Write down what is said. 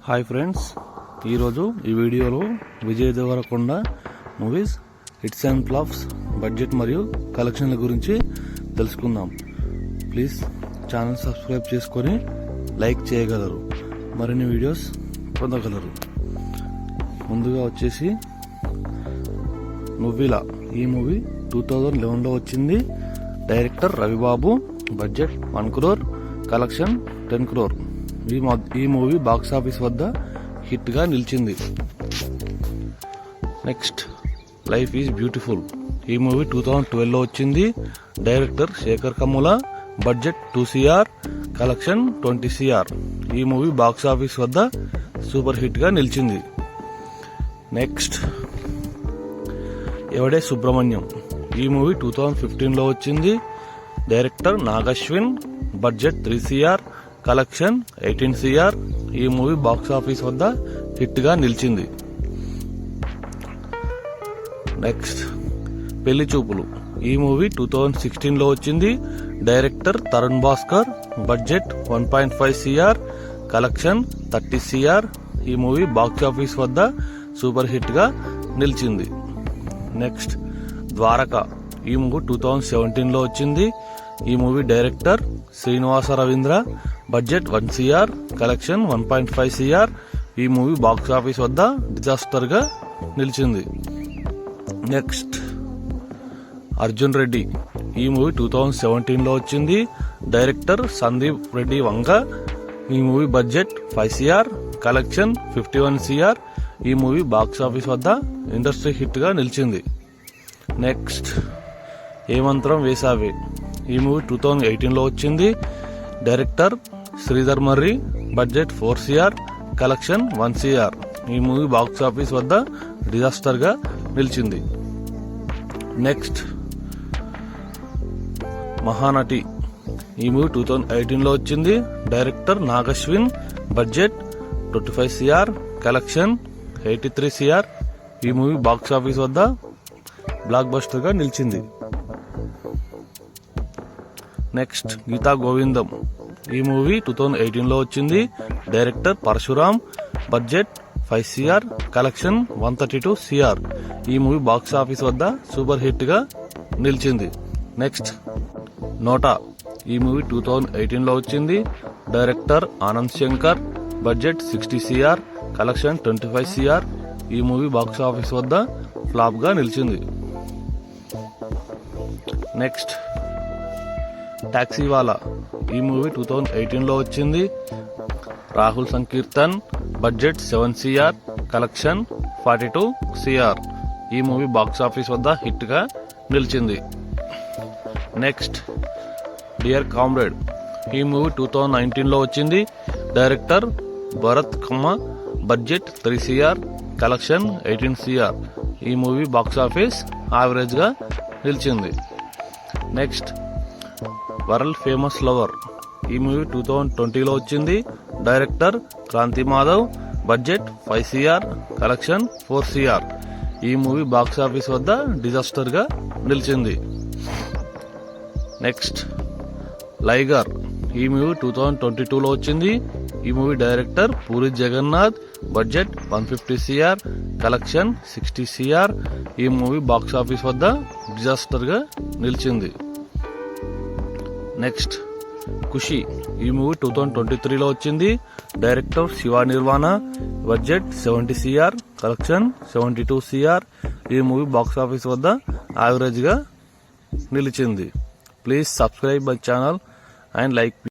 Hi friends, ఈరోజు ఈ వీడియోలో Vijay Devarakonda movies hits and flops budget మరియు కలెక్షన్ల గురించి తెలుసుకుందాం. ప్లీజ్ ఛానల్ సబ్స్క్రైబ్ చేసుకొని లైక్ చేయగలరు, మరిన్ని వీడియోస్ పొందగలరు. ముందుగా వచ్చేసి నువ్విలా. ఈ మూవీ 2011లో వచ్చింది. Director Ravibabu. Budget 1 crore, collection 10 crore. ఈ మూవీ బాక్స్ ఆఫీస్ వద్ద హిట్ గా నిలిచింది. Next life is beautiful. ఈ మూవీ 2012లో వచ్చింది. Director Shekhar Kammula. Budget 2 crore, collection 20 crore. ఈ మూవీ బాక్స్ ఆఫీస్ వద్ద సూపర్ హిట్ గా నిలిచింది. నెక్స్ట్ ఎవడే సుబ్రహ్మణ్యం. ఈ మూవీ 2015లో వచ్చింది. Director Nag Ashwin. Budget 3 crore, collection 18 crore. ఈ మూవీ బాక్స్ ఆఫీస్ వద్ద హిట్ గా నిలిచింది. నెక్స్ట్ పెళ్లి చూపులు. ఈ మూవీ 2016లో వచ్చింది. Director Tarun Bhaskar. Budget 1.5 crore, collection 30 crore. ఈ మూవీ బాక్స్ ఆఫీస్ వద్ద సూపర్ హిట్ గా నిలిచింది. నెక్స్ట్ ద్వారక. ఈ మూవీ 2017లో వచ్చింది. ఈ movie director Srinivasa Ravindra. Budget 1 crore, collection 1.5 crore. ఈ మూవీ బాక్స్ ఆఫీస్ వద్ద డిజాస్టర్ గా నిలిచింది. నెక్స్ట్ అర్జున్ రెడ్డి. ఈ మూవీ 2017లో వచ్చింది. డైరెక్టర్ సందీప్ రెడ్డి వంగ. ఈ movie budget 5 crore, collection 51 crore. ఈ మూవీ బాక్స్ ఆఫీస్ వద్ద ఇండస్ట్రీ హిట్ గా నిలిచింది. నెక్స్ట్ ఏమంత్రం వేసావే. ఈ మూవీ 2018లో వచ్చింది. Director Sridhar Marri. Budget 4 crore, collection 1 crore. ఈ మూవీ బాక్స్ ఆఫీస్ వద్ద డిజాస్టర్ గా నిలిచింది. నెక్స్ట్ మహానటి. ఈ మూవీ 2018లో వచ్చింది. Director Nag Ashwin. Budget 25 crore, collection 83 crore. ఈ మూవీ బాక్స్ ఆఫీస్ వద్ద బ్లాక్ బస్టర్ గా నిలిచింది. నెక్స్ట్ గీతా గోవిందం. ఈ మూవీ 2018లో వచ్చింది. Director Parasuram. Budget 5 crore, collection 132 crore. ఈ మూవీ బాక్స్ ఆఫీస్ వద్ద సూపర్ హిట్ గా నిలిచింది. నెక్స్ట్ నోటా. ఈ మూవీ 2018లో వచ్చింది. Director Anand Shankar. Budget 60 crore, collection 25 crore. ఈ మూవీ బాక్స్ ఆఫీస్ వద్ద ఫ్లాప్ గా నిలిచింది. నెక్స్ట్ టాక్సీవాలా. ఈ మూవీ 2018లో వచ్చింది. Rahul Sankirtan. Budget 7 crore, collection 42 crore. ఈ మూవీ బాక్స్ ఆఫీస్ వద్ద హిట్ గా నిలిచింది. Next Dear Comrade. ఈ మూవీ 2019లో వచ్చింది. Director Bharat Kamma. Budget 3 crore, collection 18 crore. ఈ మూవీ బాక్స్ ఆఫీస్ యావరేజ్ గా నిలిచింది. Next World Famous Lover. ఈ మూవీ 2020లో వచ్చింది. Director Kranthi Madhav. Budget 5 crore, collection 4 crore. ఈ మూవీ బాక్స్ ఆఫీస్ వద్ద డిజాస్టర్ గా నిలిచింది. Next Liger. ఈ మూవీ 2022లో వచ్చింది. ఈ movie director Puri Jagannadh. Budget 150 crore, collection 60 crore. ఈ మూవీ బాక్స్ ఆఫీస్ వద్ద డిజాస్టర్ గా నిలిచింది. నెక్స్ట్ ఖుషి. ఈ మూవీ 2023లో వచ్చింది. Director Shiva Nirvana. Budget 70 crore, collection 72 crore. ఈ మూవీ బాక్స్ ఆఫీస్ వద్ద యావరేజ్ గా నిలిచింది. Please subscribe my channel and like